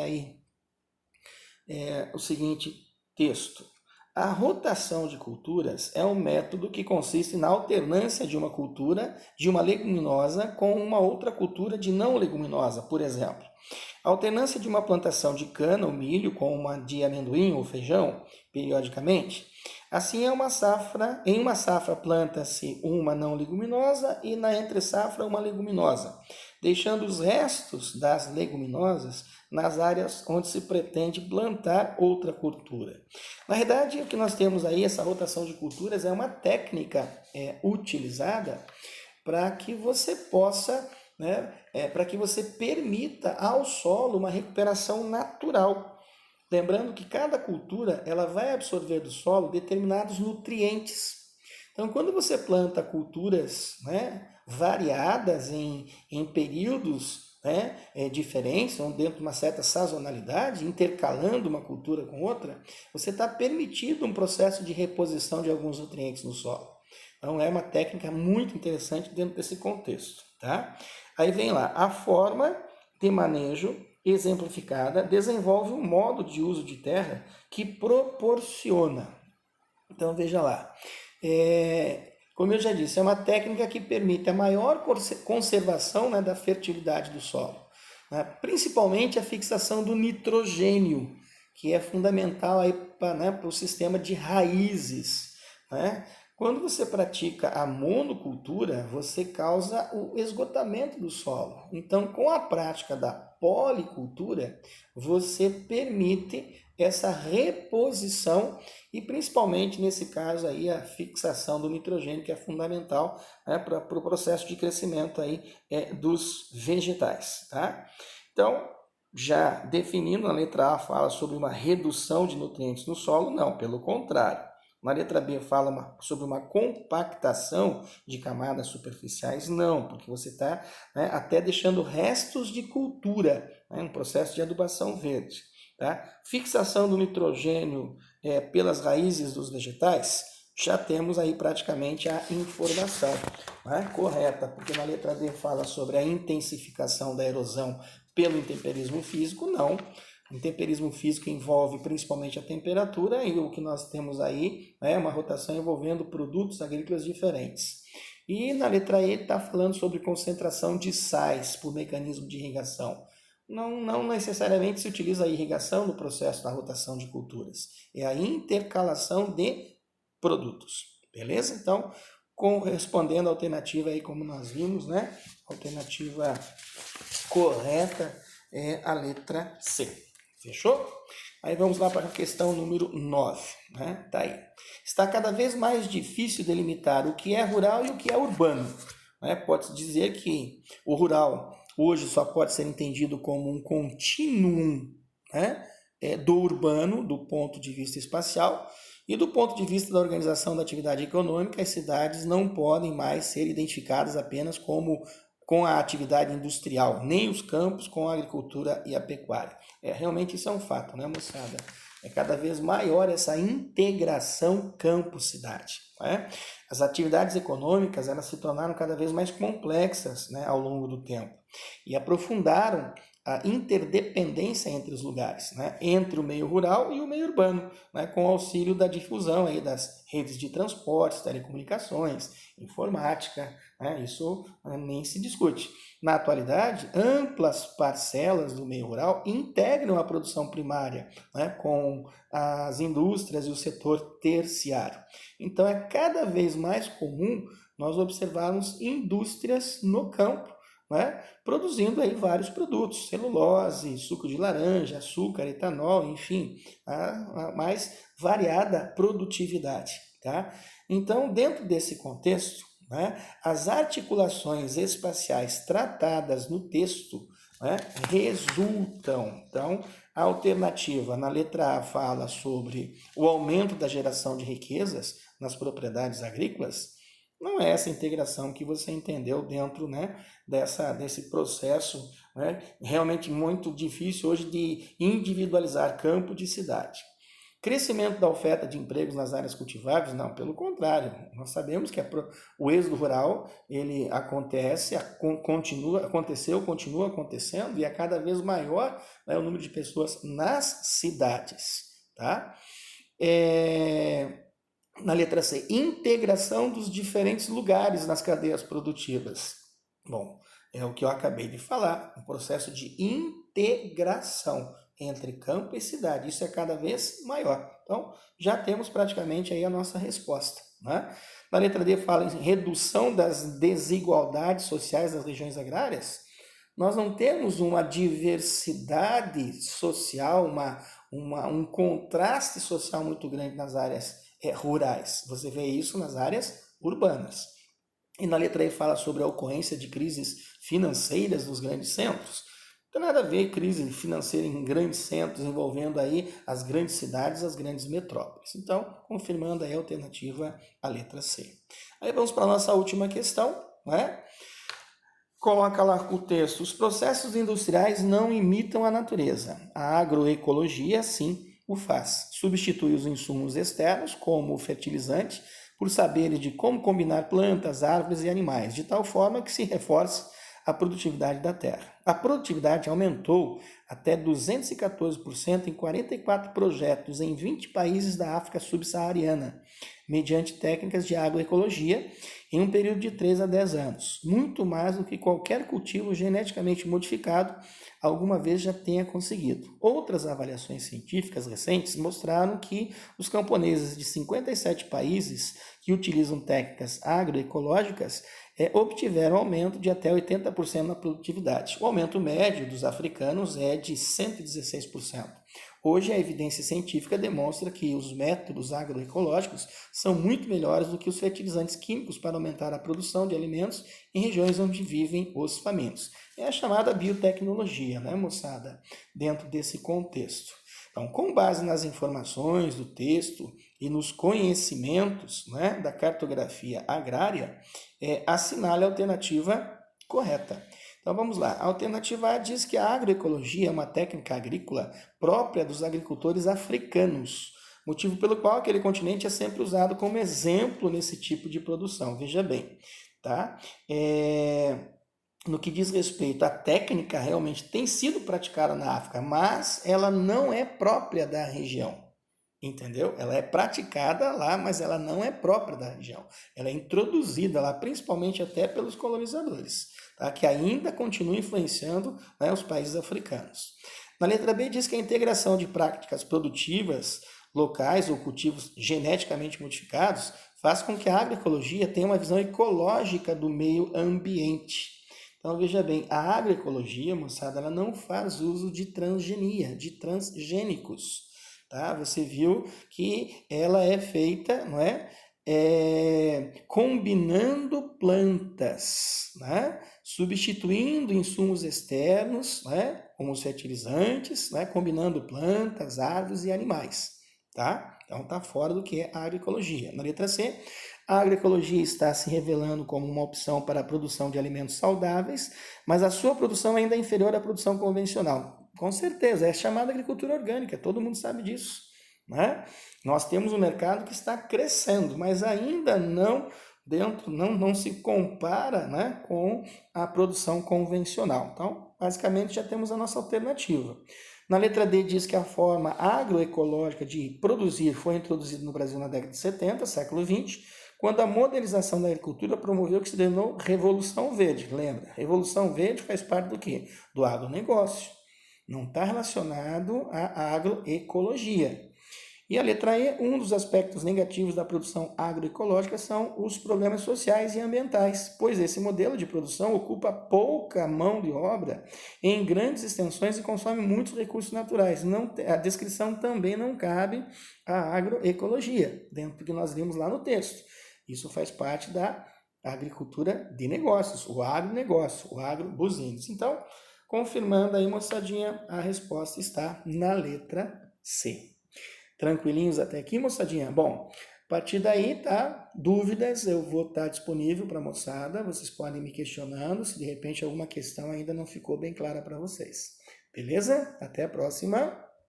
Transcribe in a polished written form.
aí o seguinte texto. A rotação de culturas é um método que consiste na alternância de uma cultura de uma leguminosa com uma outra cultura de não leguminosa, por exemplo. A alternância de uma plantação de cana ou milho com uma de amendoim ou feijão, periodicamente. Assim, em uma safra planta-se uma não leguminosa e na entre-safra uma leguminosa, deixando os restos das leguminosas nas áreas onde se pretende plantar outra cultura. Na verdade, o que nós temos aí, essa rotação de culturas, é uma técnica utilizada para que você possa, para que você permita ao solo uma recuperação natural. Lembrando que cada cultura ela vai absorver do solo determinados nutrientes. Então, quando você planta culturas variadas em períodos diferentes, ou dentro de uma certa sazonalidade, intercalando uma cultura com outra, você está permitindo um processo de reposição de alguns nutrientes no solo. Então, é uma técnica muito interessante dentro desse contexto. Tá? Aí vem lá, a forma de manejo exemplificada desenvolve um modo de uso de terra que proporciona. Então, veja lá. Como eu já disse, é uma técnica que permite a maior conservação da fertilidade do solo, principalmente a fixação do nitrogênio, que é fundamental para o sistema de raízes. Quando você pratica a monocultura, você causa o esgotamento do solo. Então, com a prática da policultura, você permite essa reposição e principalmente nesse caso aí a fixação do nitrogênio, que é fundamental para o processo de crescimento aí, dos vegetais. Tá? Então, já definindo, a letra A fala sobre uma redução de nutrientes no solo, não, pelo contrário. Na letra B fala sobre uma compactação de camadas superficiais, não, porque você está até deixando restos de cultura, um processo de adubação verde. Tá? Fixação do nitrogênio pelas raízes dos vegetais, já temos aí praticamente a informação correta, porque na letra D fala sobre a intensificação da erosão pelo intemperismo físico, não. O intemperismo físico envolve principalmente a temperatura e o que nós temos aí é uma rotação envolvendo produtos agrícolas diferentes. E na letra E está falando sobre concentração de sais por mecanismo de irrigação. Não necessariamente se utiliza a irrigação no processo da rotação de culturas, é a intercalação de produtos, beleza? Então, correspondendo à alternativa aí como nós vimos, a alternativa correta é a letra C. Fechou? Aí vamos lá para a questão número 9. Tá aí. Está cada vez mais difícil delimitar o que é rural e o que é urbano. Pode-se dizer que o rural hoje só pode ser entendido como um contínuo do urbano, do ponto de vista espacial, e do ponto de vista da organização da atividade econômica, as cidades não podem mais ser identificadas apenas com a atividade industrial, nem os campos com a agricultura e a pecuária. Realmente isso é um fato, né, moçada? É cada vez maior essa integração campo-cidade. As atividades econômicas elas se tornaram cada vez mais complexas ao longo do tempo e aprofundaram a interdependência entre os lugares, entre o meio rural e o meio urbano, com o auxílio da difusão aí das redes de transportes, telecomunicações, informática, isso nem se discute. Na atualidade, amplas parcelas do meio rural integram a produção primária com as indústrias e o setor terciário. Então, é cada vez mais comum nós observarmos indústrias no campo, produzindo aí vários produtos, celulose, suco de laranja, açúcar, etanol, enfim, a mais variada produtividade. Tá? Então, dentro desse contexto, as articulações espaciais tratadas no texto resultam. Então, a alternativa na letra A fala sobre o aumento da geração de riquezas nas propriedades agrícolas. Não é essa integração que você entendeu dentro desse processo realmente muito difícil hoje de individualizar campo de cidade. Crescimento da oferta de empregos nas áreas cultiváveis? Não, pelo contrário. Nós sabemos que o êxodo rural, ele continua acontecendo e é cada vez maior, né, o número de pessoas nas cidades, tá? Na letra C, integração dos diferentes lugares nas cadeias produtivas. Bom, é o que eu acabei de falar, um processo de integração entre campo e cidade. Isso é cada vez maior. Então, já temos praticamente aí a nossa resposta, né? Na letra D fala em redução das desigualdades sociais das regiões agrárias. Nós não temos uma diversidade social, um contraste social muito grande nas áreas rurais. Você vê isso nas áreas urbanas. E na letra E fala sobre a ocorrência de crises financeiras nos grandes centros. Não tem nada a ver crise financeira em grandes centros, envolvendo aí as grandes cidades, as grandes metrópoles. Então, confirmando aí a alternativa, a letra C. Aí vamos para a nossa última questão, né? Coloca lá o texto: os processos industriais não imitam a natureza. A agroecologia, sim, o faz. Substitui os insumos externos, como o fertilizante, por saberes de como combinar plantas, árvores e animais, de tal forma que se reforce a produtividade da terra. A produtividade aumentou até 214% em 44 projetos em 20 países da África subsaariana, mediante técnicas de agroecologia, em um período de 3 a 10 anos, muito mais do que qualquer cultivo geneticamente modificado alguma vez já tenha conseguido. Outras avaliações científicas recentes mostraram que os camponeses de 57 países que utilizam técnicas agroecológicas obtiveram aumento de até 80% na produtividade. O aumento médio dos africanos é de 116%. Hoje, a evidência científica demonstra que os métodos agroecológicos são muito melhores do que os fertilizantes químicos para aumentar a produção de alimentos em regiões onde vivem os famintos. É a chamada biotecnologia, né, moçada? Dentro desse contexto. Então, com base nas informações do texto e nos conhecimentos, né, da cartografia agrária, assinale a alternativa correta. Então vamos lá. A alternativa A diz que a agroecologia é uma técnica agrícola própria dos agricultores africanos, motivo pelo qual aquele continente é sempre usado como exemplo nesse tipo de produção. Veja bem, tá? No que diz respeito à técnica, realmente tem sido praticada na África, mas ela não é própria da região. Entendeu? Ela é praticada lá, mas ela não é própria da região. Ela é introduzida lá, principalmente até pelos colonizadores, tá? Que ainda continuam influenciando, né, os países africanos. Na letra B diz que a integração de práticas produtivas locais ou cultivos geneticamente modificados faz com que a agroecologia tenha uma visão ecológica do meio ambiente. Então, veja bem, a agroecologia, moçada, ela não faz uso de transgenia, de transgênicos. Tá? Você viu que ela é feita, não é? Combinando plantas, né? Substituindo insumos externos, né? Como os fertilizantes, né? Combinando plantas, árvores e animais. Tá? Então está fora do que é a agroecologia. Na letra C, a agroecologia está se revelando como uma opção para a produção de alimentos saudáveis, mas a sua produção ainda é inferior à produção convencional. Com certeza, é chamada agricultura orgânica, todo mundo sabe disso, né? Nós temos um mercado que está crescendo, mas ainda não se compara, né, com a produção convencional. Então, basicamente, já temos a nossa alternativa. Na letra D diz que a forma agroecológica de produzir foi introduzida no Brasil na década de 70, século 20, quando a modernização da agricultura promoveu o que se denominou Revolução Verde. Lembra? Revolução Verde faz parte do quê? Do agronegócio. Não está relacionado à agroecologia. E a letra E, um dos aspectos negativos da produção agroecológica são os problemas sociais e ambientais, pois esse modelo de produção ocupa pouca mão de obra em grandes extensões e consome muitos recursos naturais. A descrição também não cabe à agroecologia, dentro do que nós vimos lá no texto. Isso faz parte da agricultura de negócios, o agronegócio, o agrobusiness. Então, confirmando aí, moçadinha, a resposta está na letra C. Tranquilinhos até aqui, moçadinha? Bom, a partir daí, tá? Dúvidas, eu vou estar disponível para a moçada. Vocês podem me questionando se de repente alguma questão ainda não ficou bem clara para vocês. Beleza? Até a próxima.